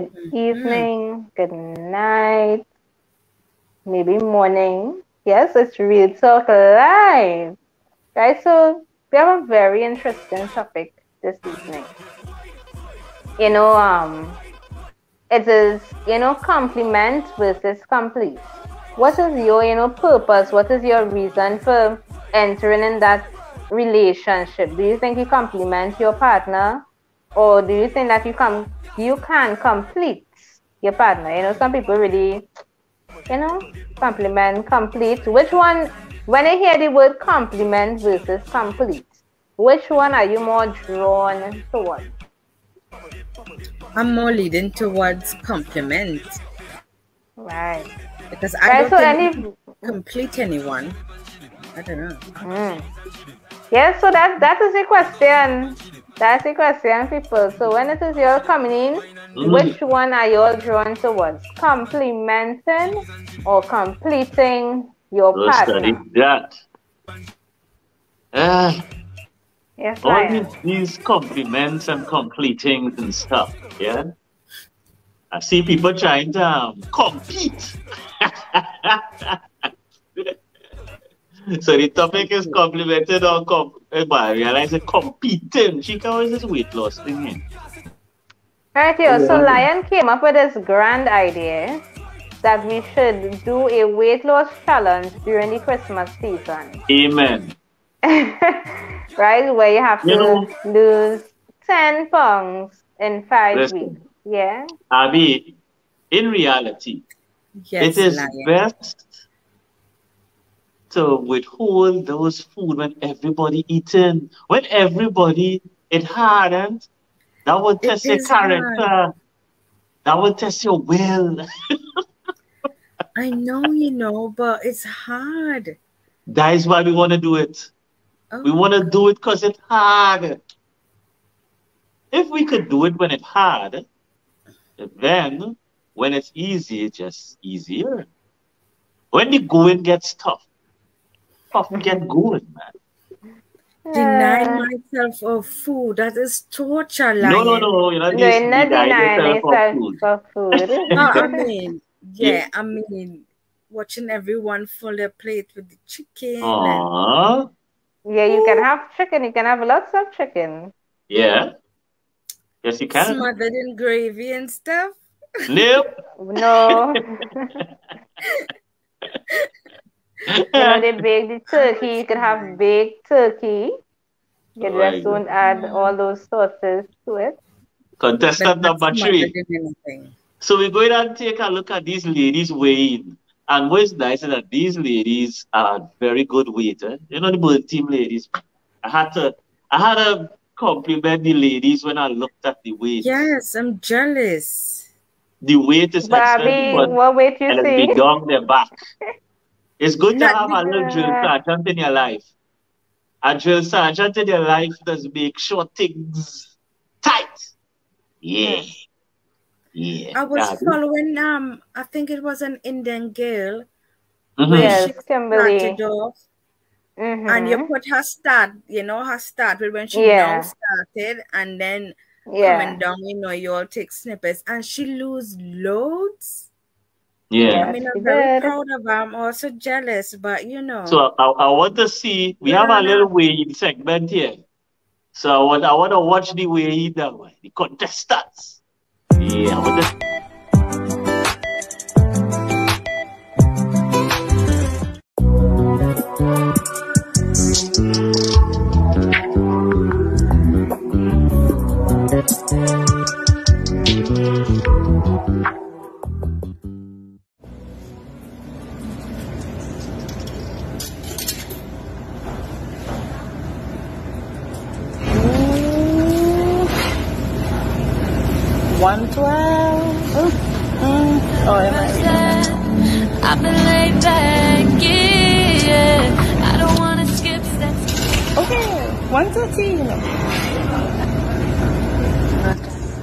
good evening, good night, maybe morning. Yes, it's Real Talk Live. Right, so we have a very interesting topic this evening. It is, compliment versus complete. What is your, purpose? What is your reason for entering in that relationship? Do you think you compliment your partner, or do you think that you can complete your partner? Some people really, compliment, complete. Which one, when I hear the word compliment versus complete, which one are you more drawn towards? I'm more leading towards compliment. Right. Because I don't think complete anyone. I don't know. Yes, so that is the question. That's the question, people. So when it is your coming in, which one are you all drawn towards? Complimenting or completing your partner? That. Yes, all these compliments and completings and stuff, yeah? I see people trying to compete. So the topic is complimented or I realize it competing. She always this weight loss thing in. Right here. So Lion came up with this grand idea that we should do a weight loss challenge during the Christmas season. Amen. Right, where you have to lose 10 pounds in 5 weeks. Yeah. Abby, in reality, it is best to withhold those food when everybody eating. When everybody it hardens, that will test your character. Hard. That will test your will. I know, but it's hard. That is why we want to do it. We want to do it because it's hard. If we could do it when it's hard, then when it's easy, it's just easier. When the going gets tough get going, man. Deny myself of food. That is torture, Lion. No. You're not denying yourself of food. I mean, watching everyone fill their plate with the chicken. Yeah, you can have chicken. You can have lots of chicken. Yeah. Yes, you can. Smothered in gravy and stuff. Nope. No. They bake the turkey. You can have baked turkey. You just don't add all those sauces to it. Contestant number 3. So we're going to take a look at these ladies weighing. And what's nice is that these ladies are very good waiters. The Burn Team ladies. I had to compliment the ladies when I looked at the weight. Yes, I'm jealous. The weight is excellent. What weight you see? Be down their back. It's good to have a little drill sergeant in your life. A drill sergeant in your life does make sure things tight. Yeah. Yeah. I was following I think it was an Indian girl. Yes, Kimberly. Started off, and you put her start with when she now started, and then coming down, you all take snippets, and she lose loads. Yeah. I mean, I'm very proud of her. I'm also jealous, but So I want to see, we have a little weighing segment here. So I want to watch the weighing now, the contestants. Yeah, I want to... I've been laid back, yeah. I don't want to skip steps. Okay, 113.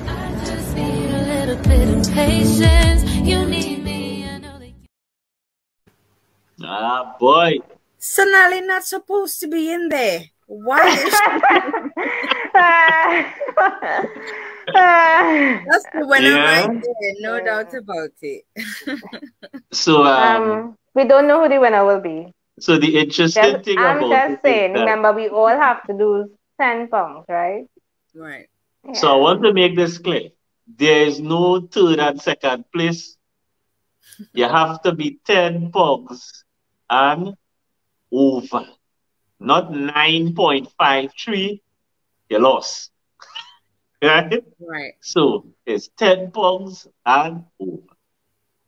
I just need a little bit of patience. You need me, I know that you... Ah, boy. Sonali not supposed to be in there. Why is That's the winner right there, no doubt about it. So we don't know who the winner will be. So the interesting thing I'm about just saying, remember, we all have to lose 10 pounds, right? Right. Yeah. So I want to make this clear. There is no third and second place. You have to be 10 pounds and over. Not 9.53. You lost. Right? Right. So it's 10 pounds and over.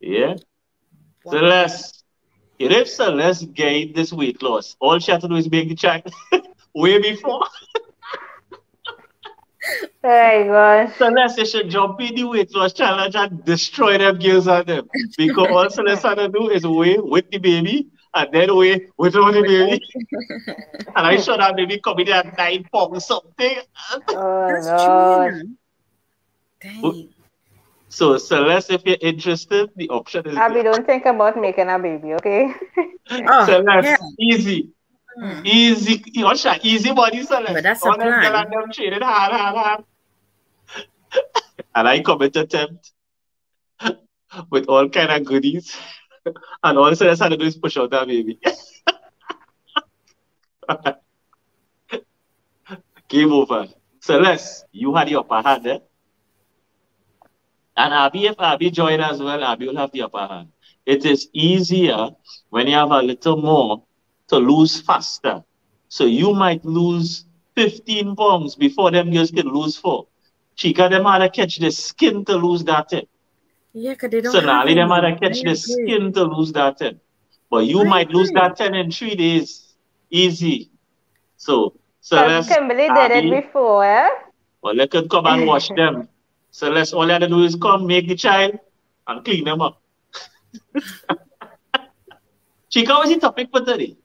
Yeah? Wow. Celeste gain this weight loss. All she has to do is make the child way before. Oh my gosh. Celeste, you should jump in the weight loss challenge and destroy them girls on them. Because all Celeste has to do is weigh with the baby and then weigh without the baby. And I saw that baby coming in at 9 pounds something. Oh, Lord. Dang. So, Celeste, if you're interested, the option is Abby, don't think about making a baby, okay? Celeste, easy. Easy. Easy body, Celeste. But that's a plan. Them training hard. And I come into attempt with all kind of goodies. And all Celeste had to do is push out that baby. Game over. Celeste, you had the upper hand, eh? And Abby, if Abby join as well, Abby will have the upper hand. It is easier when you have a little more to lose faster. So you might lose 15 pounds before them girls can lose 4. Chica, them had to catch the skin to lose that thing. Yeah, because they don't So now them had to catch the skin to lose that 10. But you might lose that 10 in 3 days. Easy. So Kimberly did it before, eh? Well, they could come and wash them. So all you have to do is come, make the child, and clean them up. Chica, what's the topic for today?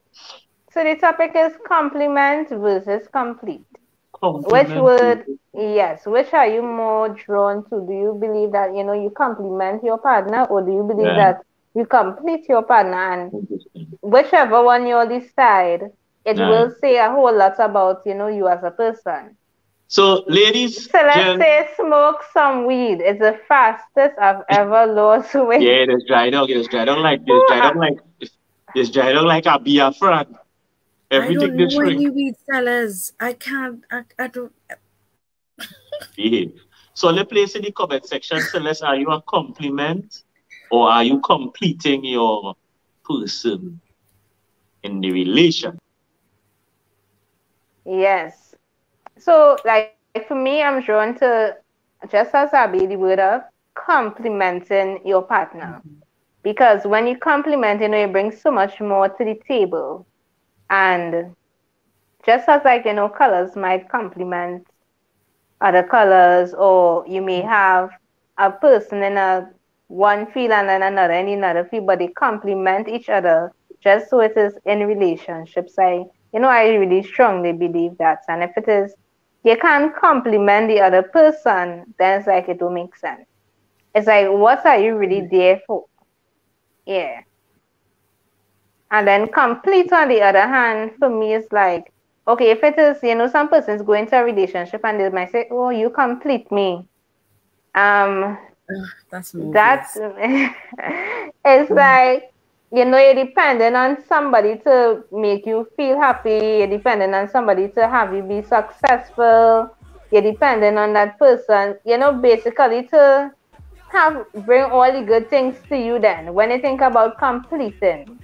So the topic is complement versus complete. Which are you more drawn to? Do you believe that, you compliment your partner, or do you believe that you complete your partner? And whichever one you decide, it will say a whole lot about, you as a person. So, ladies. So let's say smoke some weed. It's the fastest I've ever lost weight. Yeah, it's dried out. It's dried out like a beer friend. Everything I don't know any weed sellers. I can't. I don't. Yeah. So let's place in the comment section. Celeste, are you a compliment or are you completing your person in the relation? Yes. So, like, for me, I'm drawn to, just as Abby, the word of complimenting your partner. Because when you compliment, you bring so much more to the table. And just as, like, colors might complement other colors, or you may have a person in one field and then another in another field, but they complement each other, just so it is in relationships. I really strongly believe that. And if it is, you can't compliment the other person, then it's like it don't make sense. It's like, what are you really there for? Yeah. And then complete, on the other hand, for me, is like, okay, if it is, some person's going to a relationship and they might say, oh, you complete me. That's it's like, you're dependent on somebody to make you feel happy. You're dependent on somebody to have you be successful. You're dependent on that person, basically to bring all the good things to you. Then when you think about completing,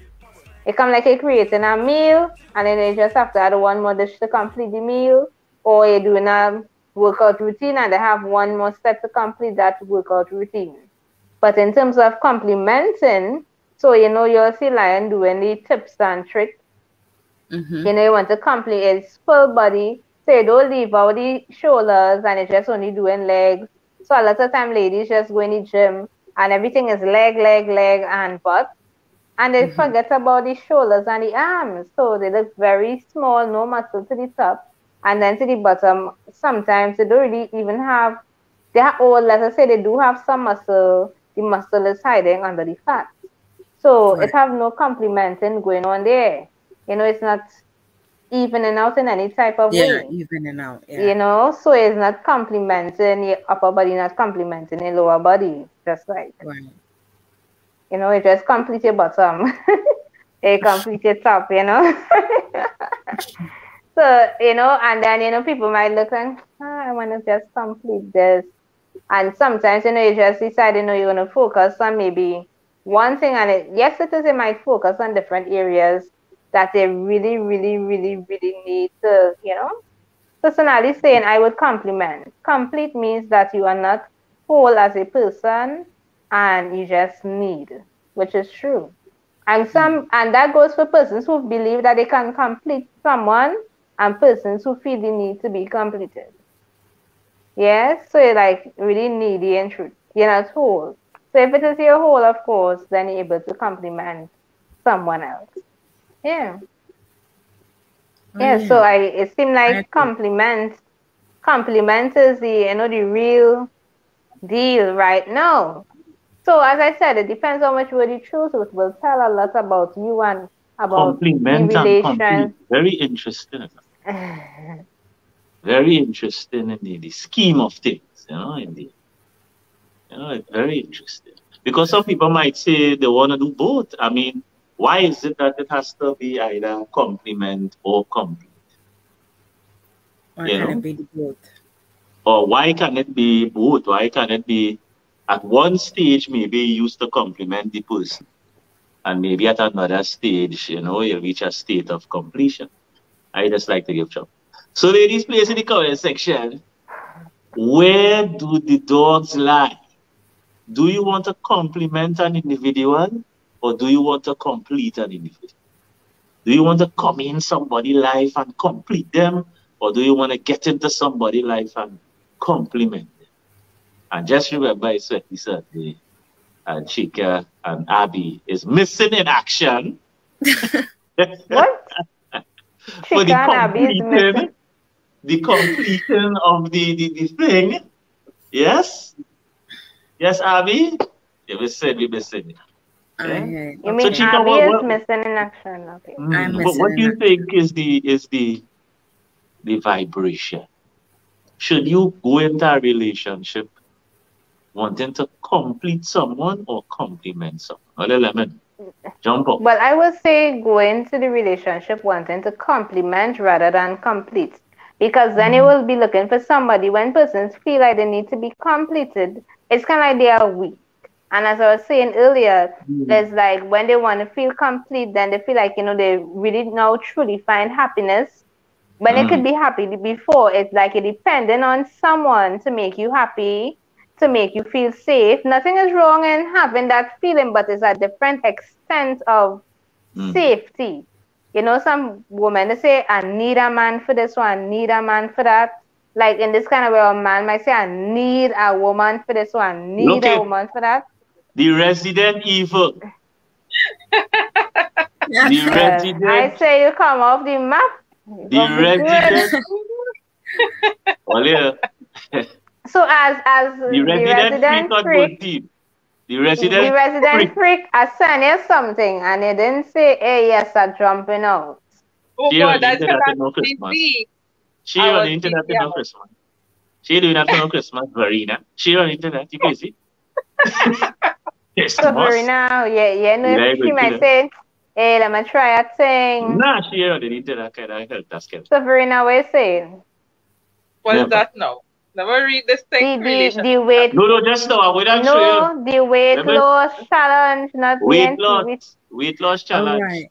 it comes like you're creating a meal and then you just have to add one more dish to complete the meal, or you're doing a workout routine and they have one more step to complete that workout routine. But in terms of complementing, so, you're still lying doing the tips and tricks. You want to complete its full body. So you don't leave out the shoulders and you're just only doing legs. So a lot of time ladies just go in the gym and everything is leg, and butt. And they forget about the shoulders and the arms. So they look very small, no muscle to the top. And then to the bottom, sometimes they don't really even have, let us say they do have some muscle. The muscle is hiding under the fat. So it have no complementing going on there. It's not evening out in any type of way. Yeah, evening out. Yeah. You know, so it's not complimenting your upper body, not complimenting your lower body. Just like, right. You know, it just complete your bottom. It complete your top, you know. So, you know, and then, you know, people might look and, I want to just complete this. And sometimes, you know, you just decide, you know, you're going to focus on maybe one thing. And yes, it is, you might focus on different areas that they really, really, really, really need to, you know. Personally saying, I would compliment. Complete means that you are not whole as a person and you just need, which is true. And that goes for persons who believe that they can complete someone and persons who feel the need to be completed. Yes, so you're like really needy and truth. You're not whole. So if it is your whole, of course, then you're able to compliment someone else. Yeah. Yeah, so it seems like compliment is the, you know, the real deal right now. So as I said, it depends on which word you choose. It will tell a lot about you and about compliment the relation. Very interesting. Very interesting in the scheme of things, you know, it's very interesting. Because some people might say they want to do both. I mean, why is it that it has to be either compliment or complete? Why can it be both? Or why can it be both? Why can it be at one stage maybe you used to compliment the person, and maybe at another stage, you know, you reach a state of completion? I just like to give chop. So ladies, please in the comment section, where do the dogs lie? Do you want to compliment an individual or do you want to complete an individual? Do you want to come in somebody's life and complete them, or do you want to get into somebody's life and compliment them? And just remember, it's Saturday, and Chika and Abby is missing in action. What? For the completion of the thing. Yes? Yes, Abby? You missing. You mean so, Chika, Abby is missing in action? Okay. What do you think is the vibration? Should you go into a relationship wanting to complete someone or compliment someone? Well, let me jump up. Well, I would say go into the relationship wanting to compliment rather than complete. Because then you will be looking for somebody. When persons feel like they need to be completed, it's kind of like they are weak. And as I was saying earlier, it's like when they want to feel complete, then they feel like, you know, they really now truly find happiness. When they could be happy before, it's like you're depending on someone to make you happy, to make you feel safe. Nothing is wrong in having that feeling, but it's a different extent of safety. You know, some women, they say, I need a man for this one, I need a man for that. Like in this kind of way, a man might say, I need a woman for this one, I need a woman for that. The Resident Evil. I say you come off the map. The Resident. So as the resident freak, the resident freak, I sent you something and you didn't say, hey, yes, I'm jumping out. Oh God, that's She on the internet no Christmas. She doing that for no Christmas, Verena. She on the internet, you busy? So Verena, she might say, hey, let me try a thing. Nah, she on the internet kind of help us. So Verena, what are you saying? What is that now? Never read this thing. The weight. No, just now. The weight loss challenge, not weight loss challenge. Right.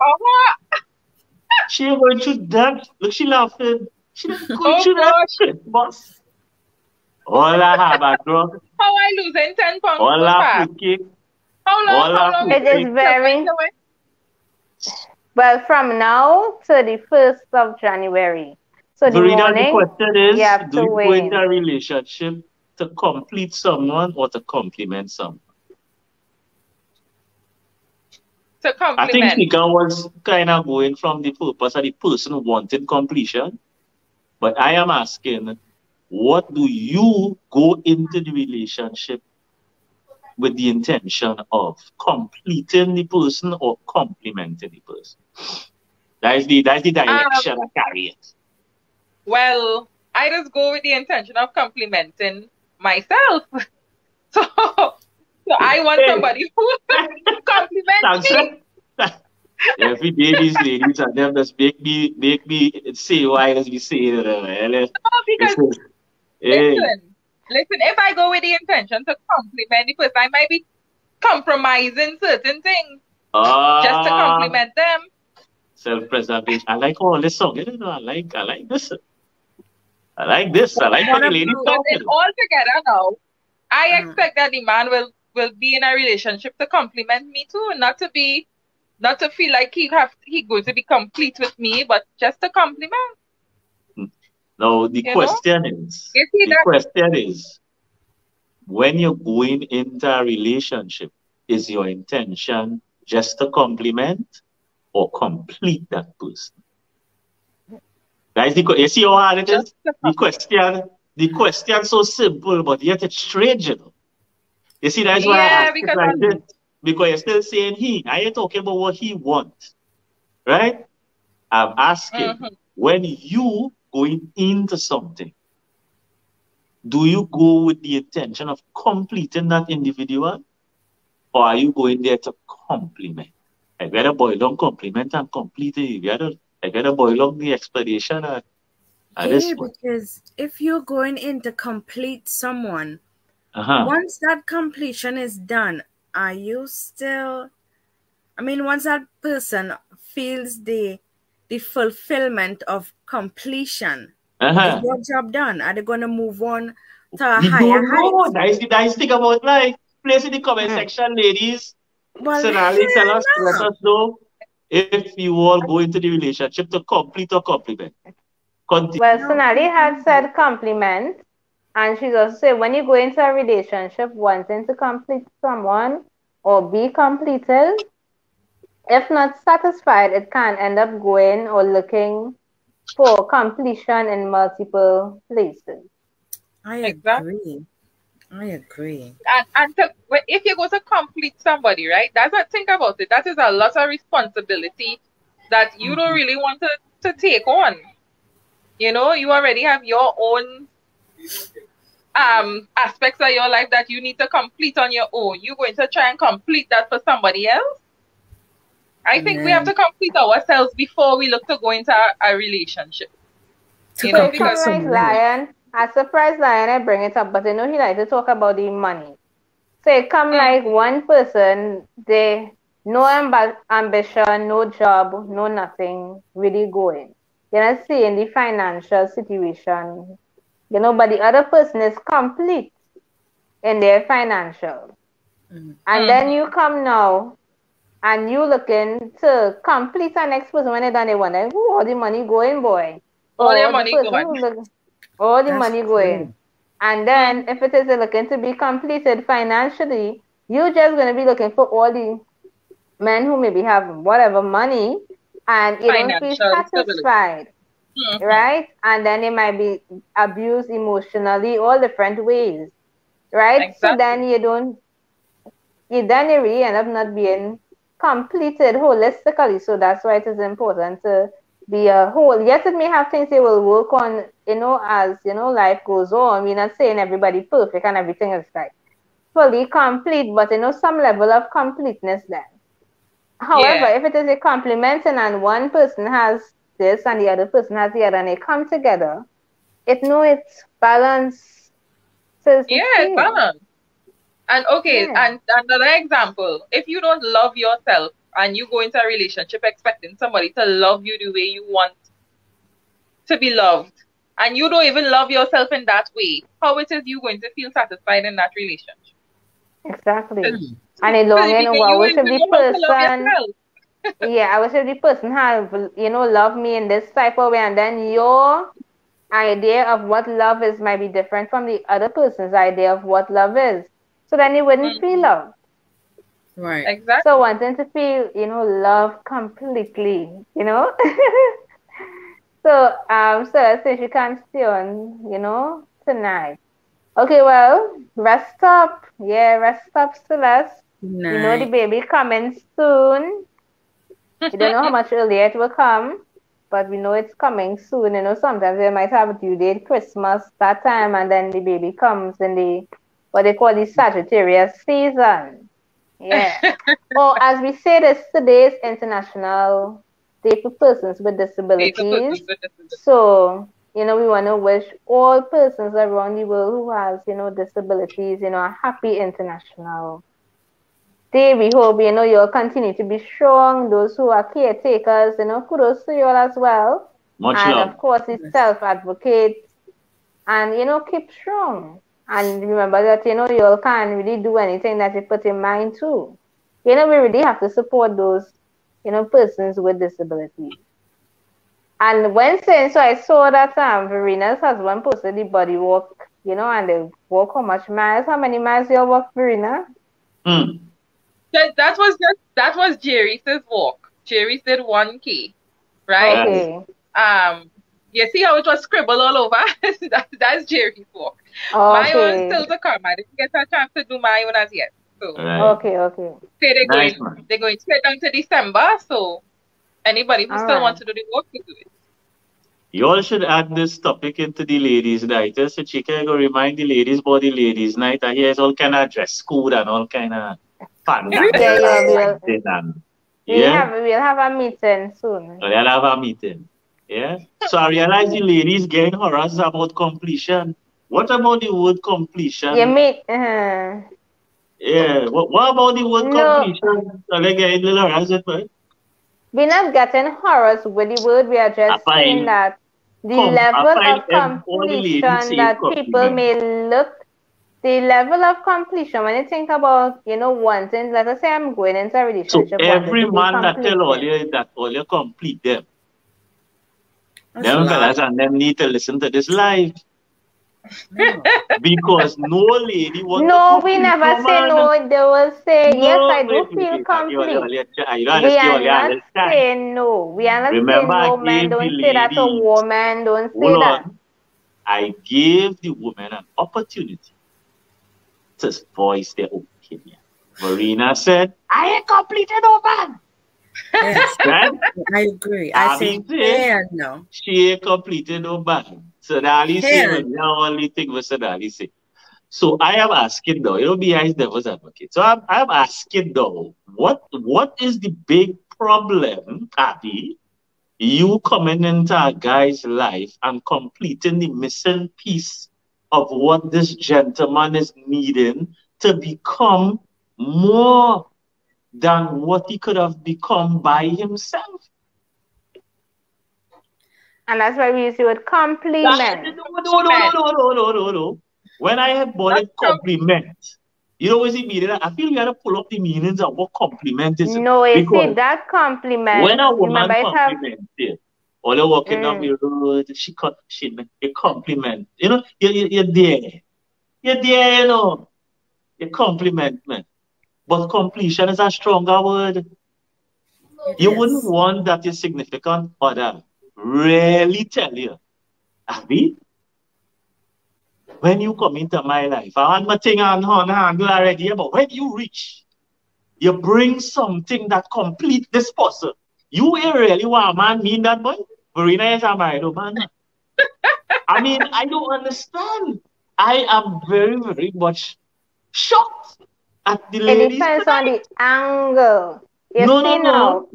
She going through that. Look, she laughing. She going through that, boss. All I have, I draw. How I losing 10 pounds? All I kick. How long? It is very. Well, from now to the 1st of January. So the question is, do you go into a relationship to complete someone or to compliment someone? To compliment. I think Nika was kind of going from the purpose of the person who wanted completion. But I am asking, what do you go into the relationship with the intention of completing the person or complimenting the person? That's the direction I carry it. Well, I just go with the intention of complimenting myself. So I want somebody who compliments me. Every day these ladies and them just make me say why does we say it. No, because listen, if I go with the intention to compliment the person, I might be compromising certain things just to compliment them. Self-preservation. I like all this song. I like this. I like this. I like what the lady talking. But all together now, I expect that the man will be in a relationship to compliment me too, not to feel like he going to be complete with me, but just to compliment. Now the question is, when you're going into a relationship, is your intention just to compliment or complete that person? Guys, you see how hard it is? The question so simple, but yet it's strange, you know. You see, that's why I asked it like this. Because you're still saying he. I ain't talking about what he wants. Right? I'm asking, when you going into something, do you go with the intention of completing that individual? Or are you going there to compliment? I gotta boil down compliment and complete it. I gotta boil down the explanation at this point. Because if you're going in to complete someone, once that completion is done, are you still, once that person feels the fulfillment of completion, is your job done? Are they going to move on to a higher height? That's the thing about life. Place in the comment section, ladies. Well, Sonali, let us know if you all go into the relationship to complete or compliment. Continue. Well, Sonali had said compliment, and she also said when you go into a relationship wanting to complete someone or be completed, if not satisfied, it can end up going or looking for completion in multiple places. I agree. And if you go to complete somebody, right? That's what, think about it. That is a lot of responsibility that you don't really want to take on. You know, you already have your own aspects of your life that you need to complete on your own. You're going to try and complete that for somebody else. I think we have to complete ourselves before we look to go into a relationship. You know, because like Lion, I surprised Lion I bring it up, but he likes to talk about the money. So it come like one person, they no ambition, no job, no nothing really going. You're not seeing the financial situation, but the other person is complete in their financial. And then you come now and you looking to complete the next person when they done, they wonder, who all the money going, boy? All your money going. All the money going. And then if it is looking to be completed financially, you're just going to be looking for all the men who maybe have whatever money and you don't feel satisfied. Right? And then they might be abused emotionally, all different ways. Right? Exactly. So then you really end up not being completed holistically. So that's why it is important to be a whole. Yes, it may have things they will work on, as life goes on. We're not saying everybody perfect and everything is like fully complete, but some level of completeness there. However, if it is a complementing and one person has this and the other person has the other and they come together, it's balance. It's balance. And and another example, if you don't love yourself and you go into a relationship expecting somebody to love you the way you want to be loved, and you don't even love yourself in that way, how it is you going to feel satisfied in that relationship? Exactly. And in long run, I wish if the person, I wish if the person have, love me in this type of way, and then your idea of what love is might be different from the other person's idea of what love is. So then you wouldn't feel love. Right. Exactly. So wanting to feel, love completely, So, so since you can't stay on, tonight. Okay, well, rest up. Yeah, rest up, Celeste. Nice. The baby coming soon. We don't know how much earlier it will come, but we know it's coming soon. You know, sometimes they might have a due date Christmas that time, and then the baby comes in the what they call the Sagittarius season. Yeah. Or as we say this, today is International Day for Persons with Disabilities. So, you know, we want to wish all persons around the world who has, you know, disabilities, you know, a happy International Day. We hope, you know, you'll continue to be strong. Those who are caretakers, you know, kudos to you all as well. Much and love. Of course, the self-advocates. And, you know, keep strong. And remember that, you know, you all can't really do anything that you put in mind to. You know, we really have to support those, you know, persons with disabilities. And when saying, so I saw that Verena's husband posted the body walk, you know, and they walk how much miles? How many miles you walk, Verena? That was Jerry's walk. Jerry did 1K, right? Okay. You see how it was scribbled all over? That's Jerry's walk. Okay. My own still to come. I didn't get a chance to do my own as yet. So okay. So they're going straight down to December. So anybody who still wants to do the work can do it. You all should add this topic into the ladies' night. So Chika go remind the ladies about the ladies' night. And here's all kind of dress code and all kind of fun. We'll have a meeting soon. We'll have a meeting. Yeah. So I realize the ladies getting harassed about completion. What about the word completion? You mean, yeah. What about the word completion? Are they getting a little harassed, right? We're not getting harassed with the word. We are just saying that the level of completion that people may look, the level of completion, when you think about, you know, wanting, let us say I'm going into a relationship. So every man that tell all you complete them. Them fellas and them need to listen to this live. Because no lady wants No, we never say no. They will say, yes, I do feel complete. We are not saying no. We are not saying no, man. Don't say that to a woman. Don't say that. I gave the woman an opportunity to voice their opinion. Marina said, I ain't completed, no man. Yes, right? I agree. I say, no. She ain't completed, no man. So Dali say, the only thing was Dali say. So I am asking though, you know, behind devil's advocate. So I'm asking though, what is the big problem, Abby? You coming into a guy's life and completing the missing piece of what this gentleman is needing to become more than what he could have become by himself. And that's why we use the word compliment. No. When I have bought it compliment, you know what it means? I feel you have to pull up the meanings of what compliment is. No, you see that compliment. When a woman compliments you, or you're walking down the road, she a compliment. You know, you're there. You're there, you know. A compliment, man. But completion is a stronger word. You wouldn't want that your significant other really tell you, Abby, when you come into my life, I have my thing on handle already, but when you reach, you bring something that complete this person. You ain't really want a man mean that, boy? Verena is a married man. I mean, I don't understand. I am very, very much shocked at the ladies. It depends on the angle. No.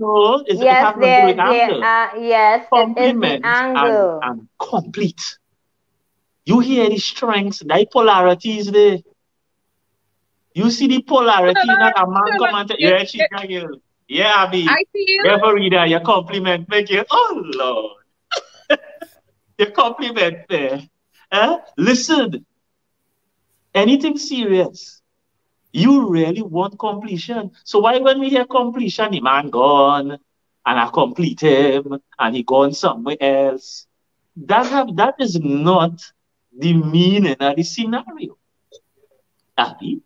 Yes, yes, compliment it is the angle. And complete. You hear the strengths, the polarities there. You see the polarity that a man come and say, yeah, Abby. I see you. Never reader, your compliment make you, oh Lord. Your compliment there. Listen, anything serious, you really want completion. So why when we hear completion, the man gone, and I complete him, and he gone somewhere else? That is not the meaning of the scenario. Abby?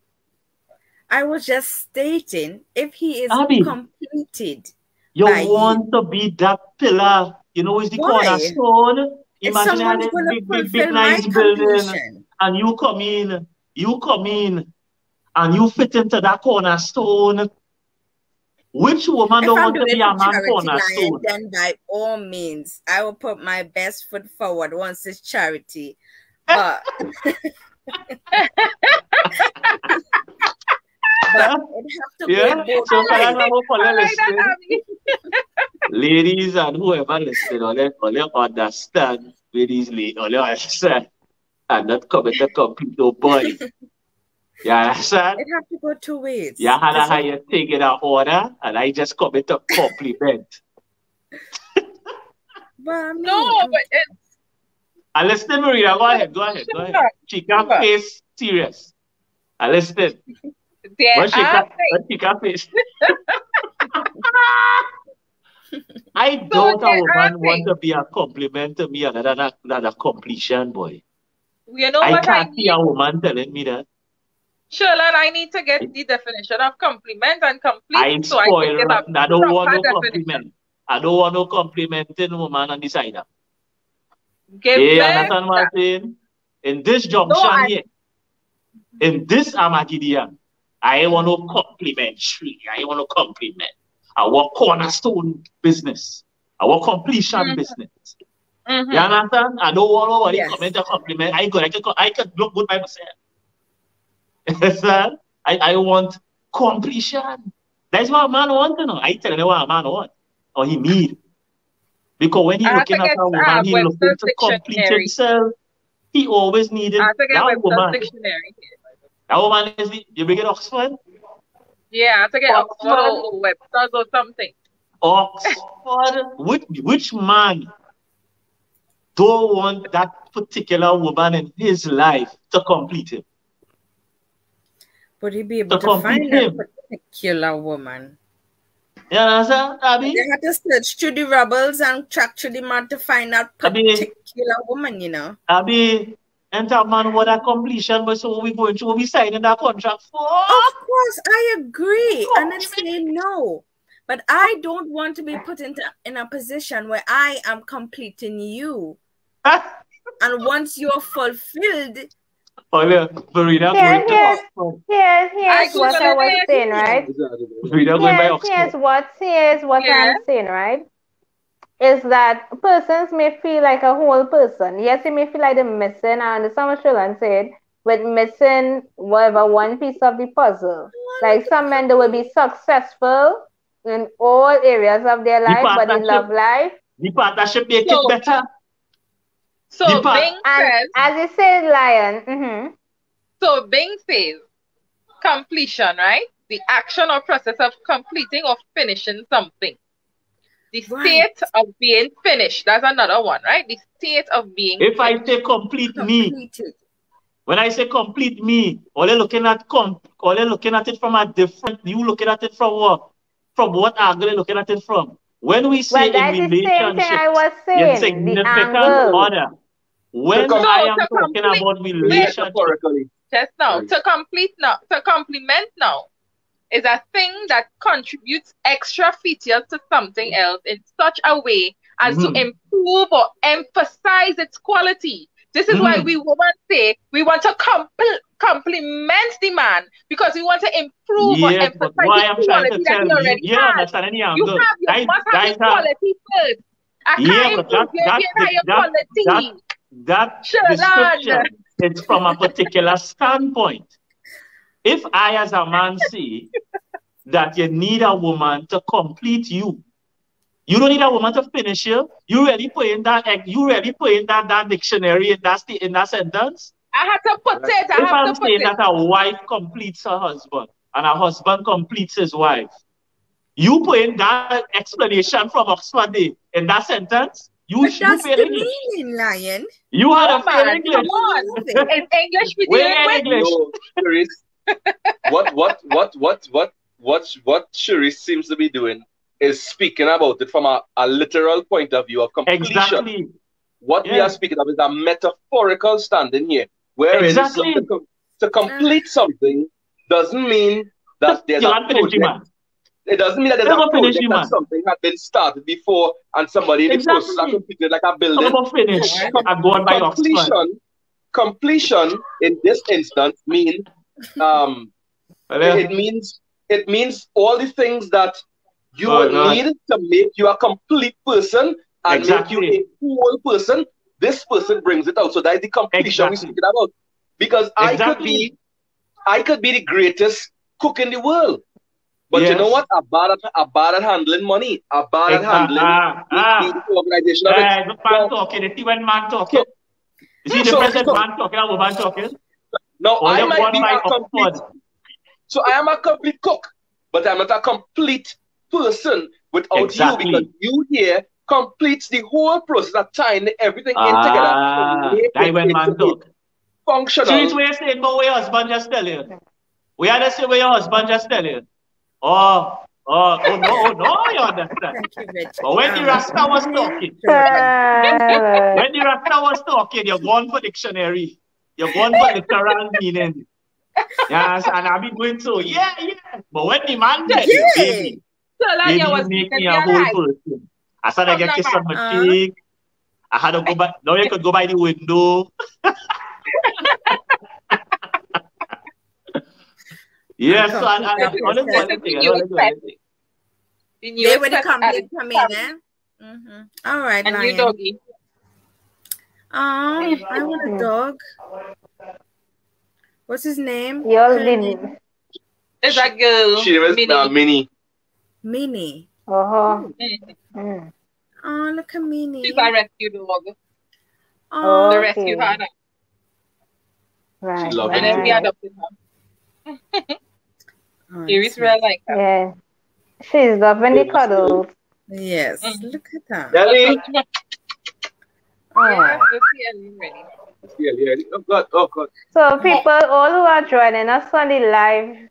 I was just stating, if he is completed. You want to be that pillar, you know, is the cornerstone. Imagine that big nice building, and you come in, and you fit into that cornerstone. Which woman don't want to be a man cornerstone? Then by all means, I will put my best foot forward once it's charity. But, but it has to be ladies and whoever listen, only understand where these ladies, only understand, and not commit a complete no boy. You understand? It has to go two ways. You had a higher thing in our order, and I just commit a compliment. But no, but it's... I listen, Maria. Go ahead. Chica face serious. I listen. Chica face. I don't a woman want to be a compliment to me other than a completion, boy. You know I can't see a woman telling me that. Sherlyn, I need to get the definition of compliment and complete. I don't want no compliment. I don't want no complimenting woman on the side. You understand what I'm saying? In this junction here, in this Armageddon, I want no complimentary. I want no compliment. I want cornerstone business. I want completion business. You understand? I don't want nobody comment a compliment. I can look good by myself. I want completion. That's what a man wants to know. I tell you what a man wants or he need. Because when he's looking at a woman, he's looking to complete himself. He always needed that woman. That woman is you bring it Oxford? Yeah, I have to get Oxford or Webster's or something. Oxford? Which man don't want that particular woman in his life to complete him? Would he be able to find that particular woman? You understand, Abby? They had to search through the rubbles and track through the man to find that particular woman, you know. Abby, and that man what a completion, but so we going to be signing that contract for? Of course, I agree. And I say no. But I don't want to be put in a position where I am completing you. And once you're fulfilled, here's what I was saying, right? Here's what I'm saying, right? Is that persons may feel like a whole person. Yes, they may feel like they're missing. I understand what Sherlyn said, with missing whatever one piece of the puzzle. Like some men, they will be successful in all areas of their life, but in love life, the partnership make it better. So Bing says, as you said, Lion. So Bing says, completion, right? The action or process of completing or finishing something. The state of being finished. That's another one, right? The state of being finished. I say complete me, when I say complete me, all you're looking at it from a different, you looking at it from what? From what angle you looking at it from? When we say in relationship, it's significant order. When I am talking about relationship, just now, to complement now, is a thing that contributes extra features to something else in such a way as to improve or emphasize its quality. This is why we women say we want to complement the man, because we want to improve or emphasize the quality that he already has. You must have the quality first. I can't improve higher quality. That description is from a particular standpoint. If I as a man see that you need a woman to complete you, you don't need a woman to finish you. You really put in that dictionary in that sentence. I have to put it. If I'm saying that a wife completes her husband and a husband completes his wife, you put in that explanation from Oxford in that sentence. That's the meaning, Lion. You had a fair English. Come on. It's English we deal with. What Cherise seems to be doing is speaking about it from a literal point of view of completion. Exactly. What we are speaking of is a metaphorical standing here, wherein to complete something doesn't mean that there's a project. It doesn't mean that there's a project that something had been started before and somebody in the process has completed like a building. Completion in this instance means it means all the things that You need to make you a complete person and make you a whole person. This person brings it out. So that is the completion we're speaking about. Because I could be the greatest cook in the world. But you know what? I'm bad at handling money. I'm bad at handling the organization of it. Man talking. You see when man talking? You see the present man talking and woman talking? No, I might be a complete. So I am a complete cook, but I'm not a complete person without you, because you here completes the whole process of tying everything in together. That's when man talk. Functional. See, it's what you're saying about what your husband just tell you. We had to say what your husband just tell you. Oh, no, you understand. But when the Rasta was talking, you're going for dictionary. You're going for literal meaning. Yes, and I've been going so, yeah. But when the man tell you, baby, you make me a whole person. I started to get kissed on my cheek. I had to go back. Now you could go by the window. Yes, so I they would come in, All right, and you doggy. I want a dog. What's his name? It's a girl. She was Minnie. Minnie. Oh, look at Minnie. She's a rescue dog. Oh, the rescue her. Right. And then we adopted her. Iris really like her. Yeah. She's loving the cuddles. Yes. Look at that. Ellie. Oh God. So people, all who are joining us on the live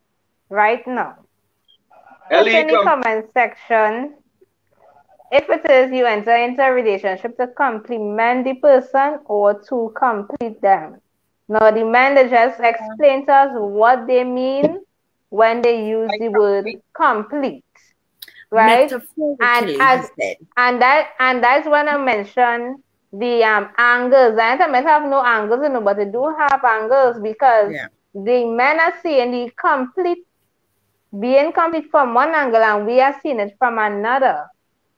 right now, put in the comment section if it is you enter into a relationship to complement the person or to complete them. Now the men, they just explain to us what they mean when they use the word complete, right? And that's when I mentioned the angles. I have no angles, but they do have angles, because the men are seeing the complete, being complete from one angle, and we are seeing it from another,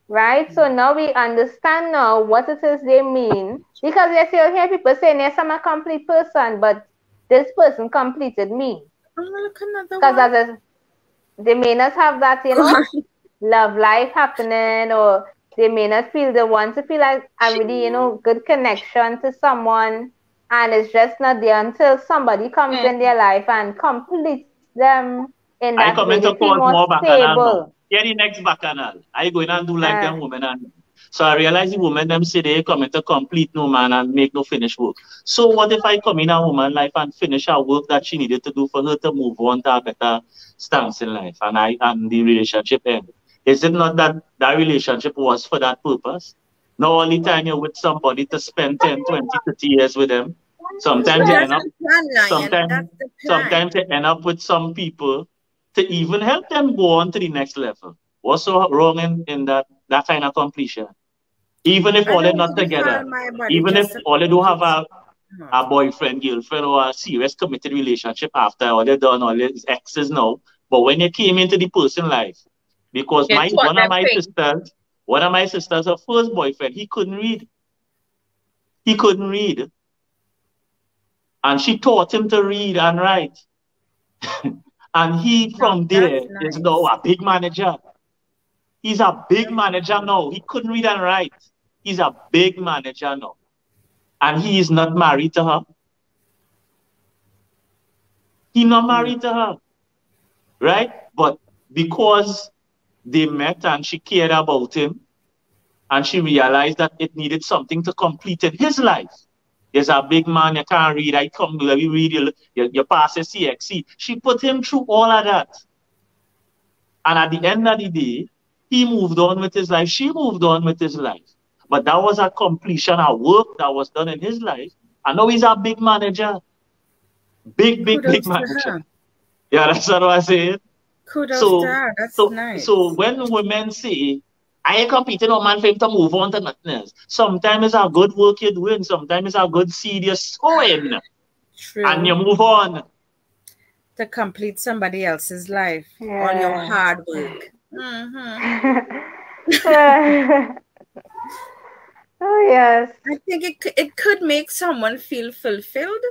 right? So now we understand now what it is they mean, because yes, you'll hear people saying, yes, I'm a complete person, but this person completed me. Because they may not have that, love life happening, or they may not feel they want to feel like a really, good connection to someone, and it's just not there until somebody comes in their life and completes them in that way. They feel more stable. Yeah, the next bacchanal. I going and do like them women. And so I realize the women them say they come to complete no man and make no finished work. So what if I come in a woman life and finish her work that she needed to do for her to move on to a better stance in life, and the relationship end? Is it not that relationship was for that purpose? Not only time you're with somebody to spend 10, 20, 30 years with them. Sometimes you end up, sometimes you end up with some people to even help them go on to the next level. What's so wrong in that kind of completion? Even if all they're not together, even if all they do have a boyfriend, girlfriend, or a serious committed relationship after all they're done, all these exes now. But when you came into the person's life, because one of my sisters, her first boyfriend, he couldn't read. He couldn't read. And she taught him to read and write. And he, from there, is now a big manager. He's a big manager now. He couldn't read and write. He's a big manager now. And he is not married to her. He's not married to her. Right? But because they met and she cared about him, and she realized that it needed something to complete in his life. There's a big man, you can't read, I come, you read, you pass a CXC. She put him through all of that. And at the end of the day, he moved on with his life, she moved on with his life. But that was a completion of work that was done in his life. And now he's a big manager. Big manager. Yeah, that's what I said. Kudos to her. That's nice. So when women say, I ain't competing on man for him to move on to nothing else. Sometimes it's a good work you're doing. Sometimes it's a good seed you're sowing. True. And you move on. To complete somebody else's life. All your hard work. Oh yes. I think it could make someone feel fulfilled,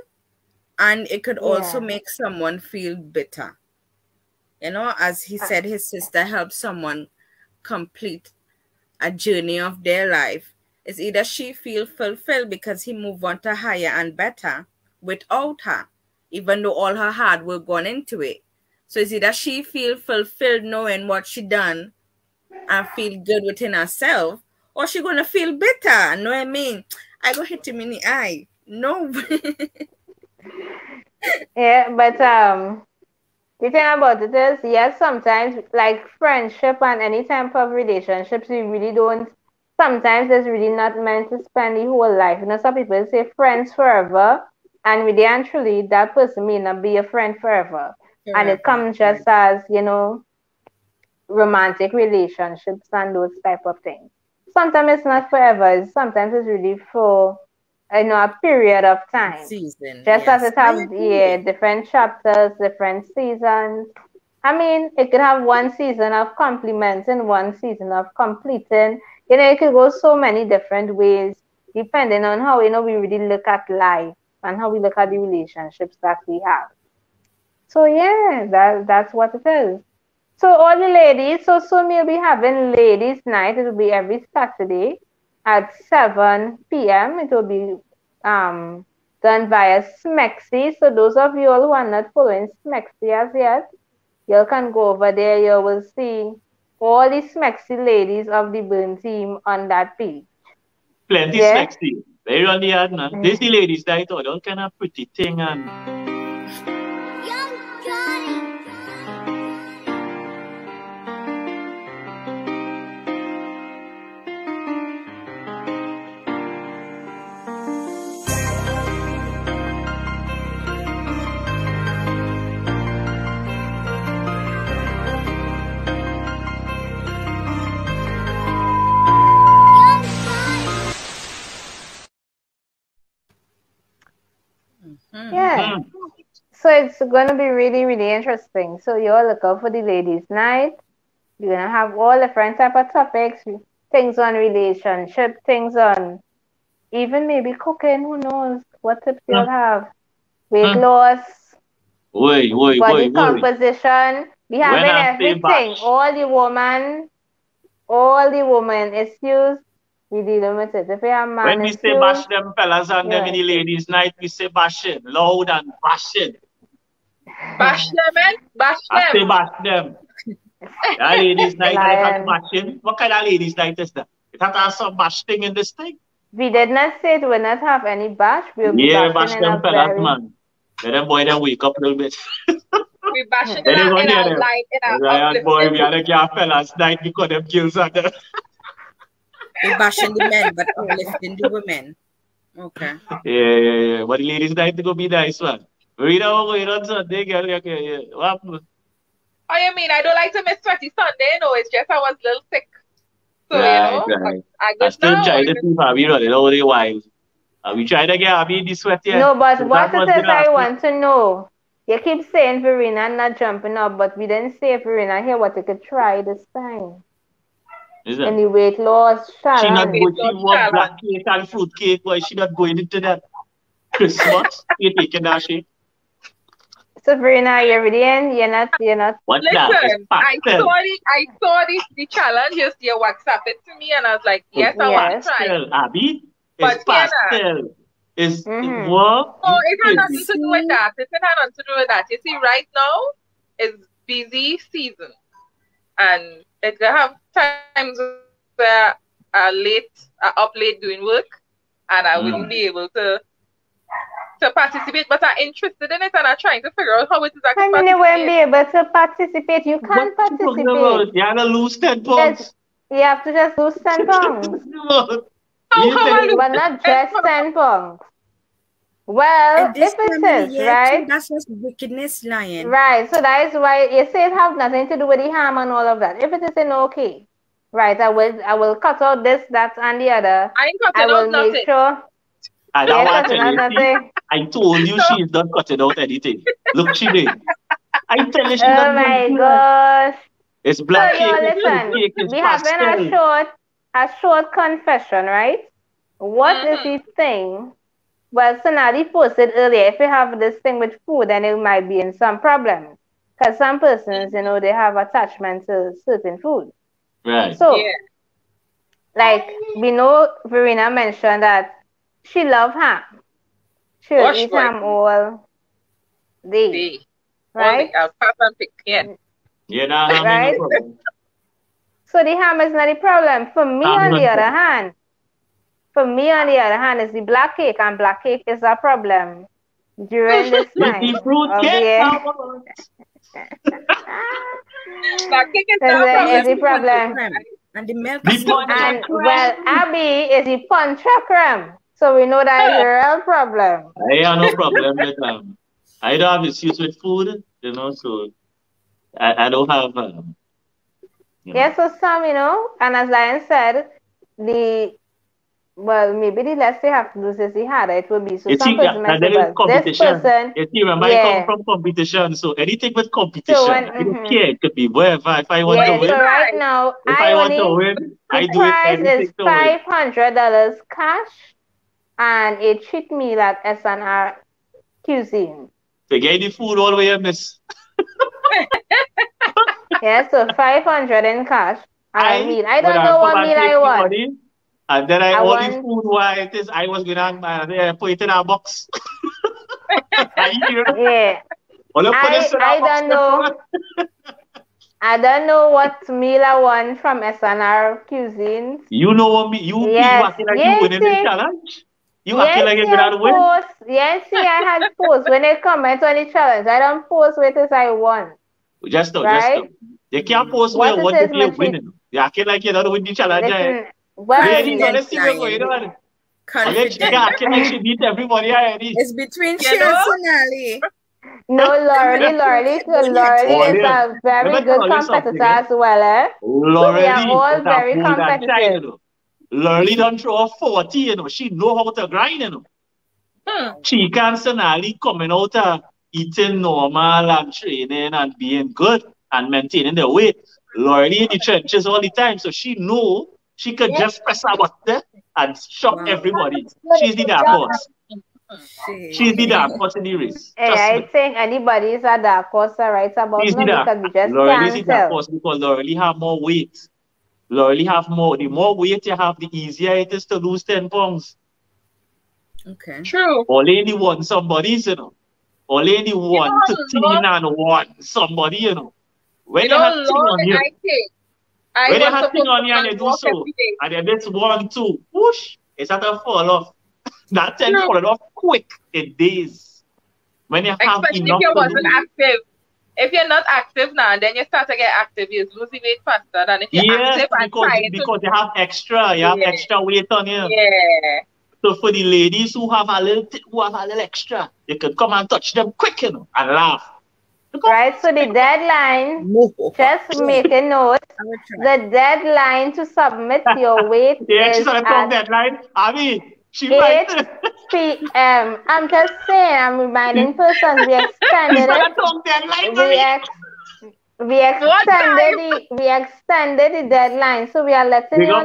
and it could also make someone feel bitter. You know, as he said, his sister helped someone complete a journey of their life. It's either she feel fulfilled because he moved on to higher and better without her, even though all her hard work gone into it. So it's either she feel fulfilled knowing what she done and feel good within herself, or she gonna feel bitter. Know what I mean? I go hit him in the eye. No. Yeah, but the thing about it is, yes, sometimes like friendship and any type of relationships, we really don't. Sometimes it's really not meant to spend the whole life. You know, some people say friends forever, and really and truly, that person may not be a friend forever. And it comes just as, you know, romantic relationships and those type of things. Sometimes it's not forever. Sometimes it's really for, you know, a period of time. Season. Just as it has, different chapters, different seasons. I mean, it could have one season of compliments and one season of completing. You know, it could go so many different ways depending on how, you know, we really look at life and how we look at the relationships that we have. So yeah, that's what it is. So all the ladies, so soon we'll be having ladies' night. It will be every Saturday at 7 p.m. It will be done via Smexy. So those of you all who are not following Smexy as yet, you can go over there. You will see all the Smexy ladies of the Burn team on that page. Plenty Smexy. Very on the yard, man. This the ladies' night, all kind of pretty thing and. Yeah. So it's going to be really, really interesting. So you're looking for the ladies' night. You're going to have all different type of topics, things on relationship, things on even maybe cooking. Who knows what tips you'll have? Weight loss, body composition. We having everything. All the woman issues. We dealing with it. If you have man when we say bash them fellas and them in the ladies' night, we say bashing, loud and bashing. Bash them, man. Bash them. I say bash them. That ladies' night, bashing. What kind of ladies' night is that? It has to have some bash thing in this thing. We did not say it will not have any bash. We'll be bash them fellas, man. Let them boy them wake up a little bit. We bashing in our light, in our boy, we are the fellas night because them kills are there. We're bashing the men, but uplifting the women. Okay. Yeah. But the ladies' night to go be nice, man. We don't go on Sunday, girl. Yeah. What happened? Oh, you mean I don't like to miss Sweaty Sunday? No, it's just I was a little sick. So, right. I still try to see if we running all the while. We try to get Abby this sweaty. No, but so what it is I want to know. You keep saying Verena not jumping up, but we didn't say Verena here what you could try this time. Is that? Any weight loss challenge? She not going. She want black cake and fruit cake. Why she not going into that Christmas? You taking that shit? So Verena, you're ready? You're not. What's Listen, I saw the challenge. You WhatsApp it to me, and I was like, yes, I want to try. Abby, it's pastel. It's what? Oh, it has nothing to do with that. It has nothing to do with that. You see, right now it's busy season, and it will have times where I'm up late doing work, and I wouldn't be able to participate, but I'm interested in it, and I'm trying to figure out how it is actually. I mean, you won't be able to participate. You can't participate. You have to lose 10 pounds. You have to just lose 10 pounds. But not just 10 pounds. Well, if it is, right? That's just wickedness, Lion. Right, so that is why you say it has nothing to do with the harm and all of that. If it is an okay, right, I will cut out this, that, and the other. I ain't cutting out nothing. Make sure. I told you she is not cutting out anything. Look, she did. I tell you she's not. Oh my gosh. It's black cake. Listen, we having a short confession, right? What is the thing? Well, Sonali posted earlier, if you have this thing with food, then it might be in some problems. Because some persons, you know, they have attachment to certain food. Right. So, like, we know Verena mentioned that she loves ham. She will eat ham all day. Right? Yeah, right? So the ham is not the problem. For me, on the other hand, is the black cake, and black cake is a problem during this time of the year. Black cake is the problem. And the milk and well, Abby is the panchagram. So we know that is a real problem. I have no problem with I don't have issues with food, you know, so I don't have Yeah, so some, you know, and as Lion said, maybe the less they have to do is the harder it will be. So some person might say, this person... You see, remember, I come from competition, so anything with competition, I don't care, it could be wherever. If I want to win... so right now, I want to win, I do it anything to win. The prize is $500 cash and a treat meal at SNR Cuisine. They get the food all the way, miss. Yeah, so $500 in cash. I don't know what meal I want. And then I all the food why it is I was gonna put it in a box. Yeah. I don't know. I don't know what meal I want from SNR Cuisine. You know what me you acting like you winning the challenge? You acting like you're gonna win? Yes, see, I had post when they comment on the challenge. I don't post what it is I want. Just stop. You can't post what you're winning. You acting like you're not winning the challenge. Well, gonna see what's going on. She beat everybody already. It's between she and Sonali. No, Laurie is a very good competitor as well, eh? Laurie, we are all very competitive. Laurie don't throw a 40, you know. She know how to grind, you know. She can Sonali coming out eating normal and training and being good and maintaining their weight. Laurie in the trenches all the time, so she know she could just press a button and shock everybody. She's the dark horse. She's the dark horse in the race. I think anybody is a dark horse right about she's now because we just Laurie is can't the dark horse because Laurie have more weight. Laurie have more. The more weight you have, the easier it is to lose 10 pounds. Okay. True. Only the one somebody's, you know. Only the 1 to 10 and 1 somebody, you know. When you have thing on you. When they have thing on you and they do so, and then this 1, 2, whoosh, it's at a fall off. That 10 falling off quick in days. When you have especially enough if you wasn't active. If you're not active now, and then you start to get active, you're losing weight faster than if you're active and trying because you have extra weight on you. Yeah. So for the ladies who have a little extra, you can come and touch them quick, you know, and laugh. Right, so the deadline, just make a note, the deadline to submit your weight is at deadline. I mean, 8 p.m. I'm just saying, I'm reminding persons we extended it. We extended the deadline, so we are letting you know.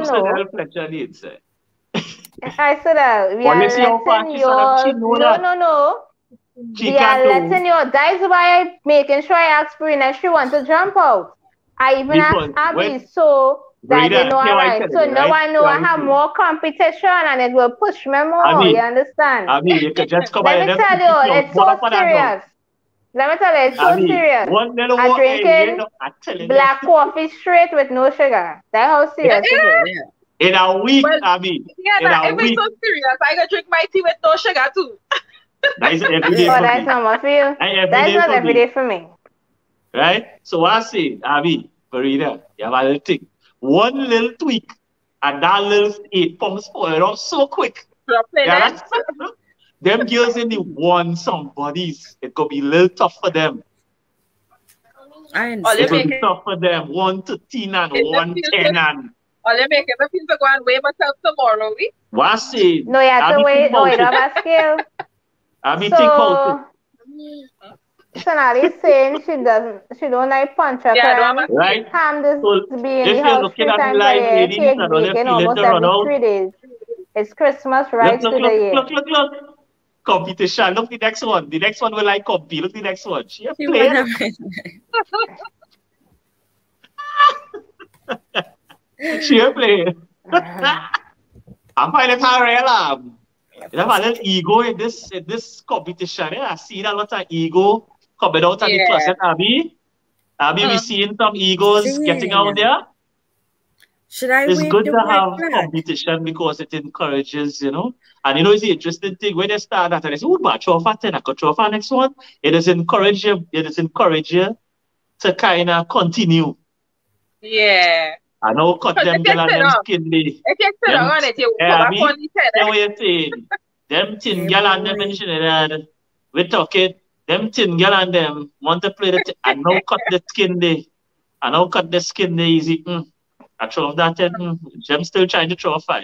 I said we are letting you no. We are letting you. That is why I'm making sure I asked Verena she wants to jump out. I even asked Abby so that they know alright. So now I know I have more competition and it will push me more. You understand? You can just come Let me tell you, it's so serious. Let me tell you, it's so serious. I'm drinking black coffee straight with no sugar. That's how serious it is. In a week, if it's so serious, I can drink my tea with no sugar too. That is every day for that's not for you. That's not every day for me. Right? So I say, Verena, you have a little thing. One little tweak, and that little 8 pounds spoiled off so quick. Them girls in the one somebody's, it could be a little tough for them. It will be tough for them. 1 to 10 and 1 10 and. All you make it to go and weigh myself tomorrow, we? What say? No, you have to wait on a scale. Think about it. Sonali's saying she don't like Poncha. Yeah, right? Ham this So be in if the you're house looking 3 at times a live, year, ladies, cake and baking almost every 3 days. It's Christmas right to the year. Look. Competition. Look the next one. The next one will like compete. Look the next one. She a player. She a player. I'm finding her real. There's a little ego in this competition. Yeah? I see a lot of ego coming out of the closet, Abby. We seeing some egos getting out there. It's good to have competition because it encourages, you know. And you know, it's the interesting thing when they start that and they say, oh, but trophy 10, I could trophy next one. It does encourage you to kind of continue. Yeah. I know cut them girl and them skin day. If you sit on it, you come back on the head. That's what you're saying. Them thin girl and them in Trinidad, we talk it. Them thin girl and them want to play the I now cut the skin day. I now cut the skin day easy. I throw that in. Them still trying to throw a 5.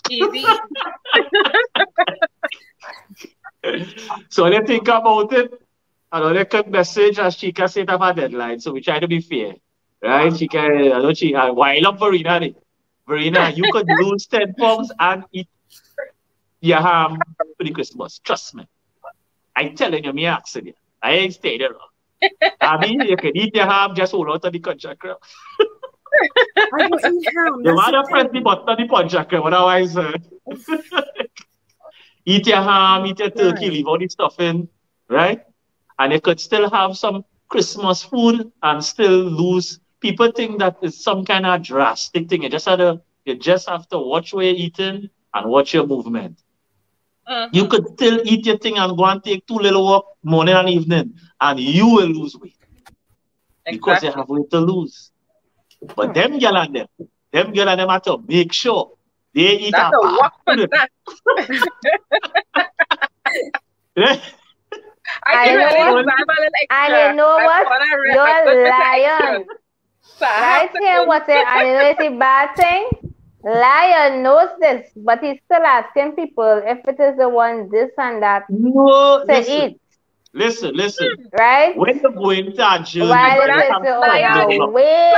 Easy. So when you think about it, I know they can message as she can set up a deadline. So we try to be fair. Right? She can, I know she, while up Verena. Verena, you could lose 10 pounds and eat your ham for the Christmas. Trust me. I'm telling you, me asking you. I ain't staying there. I mean, you can eat your ham, just hold out of the contract. I don't eat ham. You want to press the button on the contract, otherwise, eat your ham, eat your turkey, leave all the stuff in, right? And you could still have some Christmas food and still lose. People think that it's some kind of drastic thing. You just have to watch where you're eating and watch your movement. You could still eat your thing and go and take 2 little walk morning and evening, and you will lose weight. Because you have weight to lose. But them girl and them have to make sure they eat a walk for that. And you know what? You're lion. Right here, what and you know the bad thing? Lion knows this, but he's still asking people if it is the one this and that to eat. Listen. Right? When you go into a journey, while it is the weight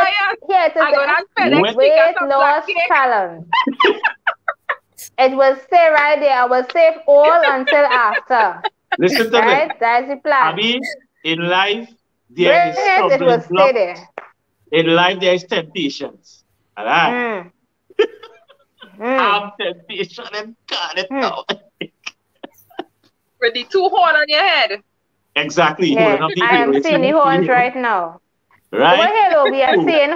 loss challenge. It will stay right there. I will save all until after. Listen to me. That's the plan. Abby, in life, there is stumbling blocks. In life, there is temptations. All right? Have temptation and cut it out. With the 2 horns on your head. Exactly. Yeah. I am seeing the horns right now. Right? Over here, we are seeing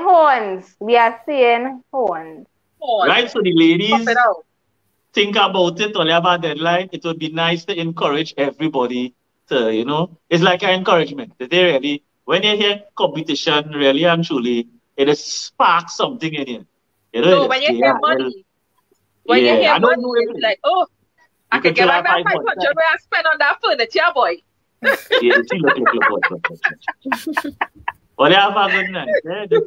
horns. Right? So the ladies think about it, only about deadline. It would be nice to encourage everybody to, you know, it's like an encouragement. That they really, when you hear competition, really and truly, it sparks something in you. You know, so when you hear money, it's like, oh, I can get back that 500 where I spend on that furniture, boy. Yeah, see, look. Well, have a good night. This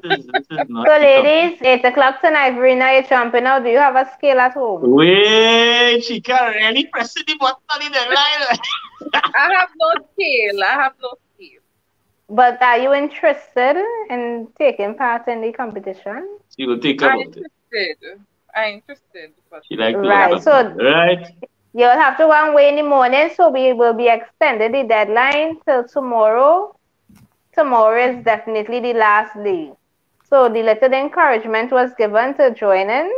is not so, ladies, 8 o'clock tonight, Verena, you're jumping out. Do you have a scale at home? Wait, she can really press the button in the line. I have no scale. But are you interested in taking part in the competition? She will think about it. I'm interested. She like right, so you'll have to go and weigh in the morning, so we will be extended the deadline till tomorrow. Tomorrow is definitely the last day. So the little encouragement was given to join in.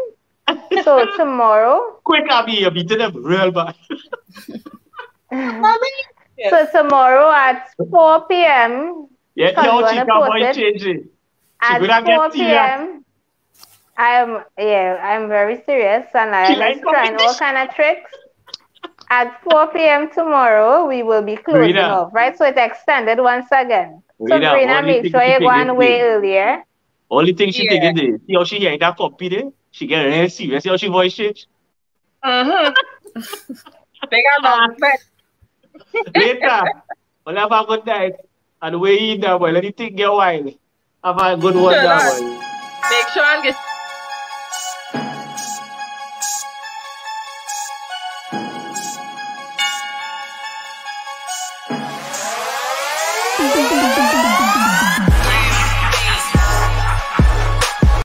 So tomorrow. Quick, Abby, you're beating them real bad. So tomorrow at 4 p.m. Yeah, she can't change it. At 4 p.m. I'm very serious, and I'm trying all kind of tricks. At 4 p.m. tomorrow, we will be closing off, right? So it's extended once again. So Verena, make sure you go and weigh earlier. Only thing she taking there, see how she hear that company, she get really serious. See how she voice change? They got long back. Later, we'll have a good night. And weigh in there, boy. Let the thing get wild. Have a good one now, boy. Make sure and get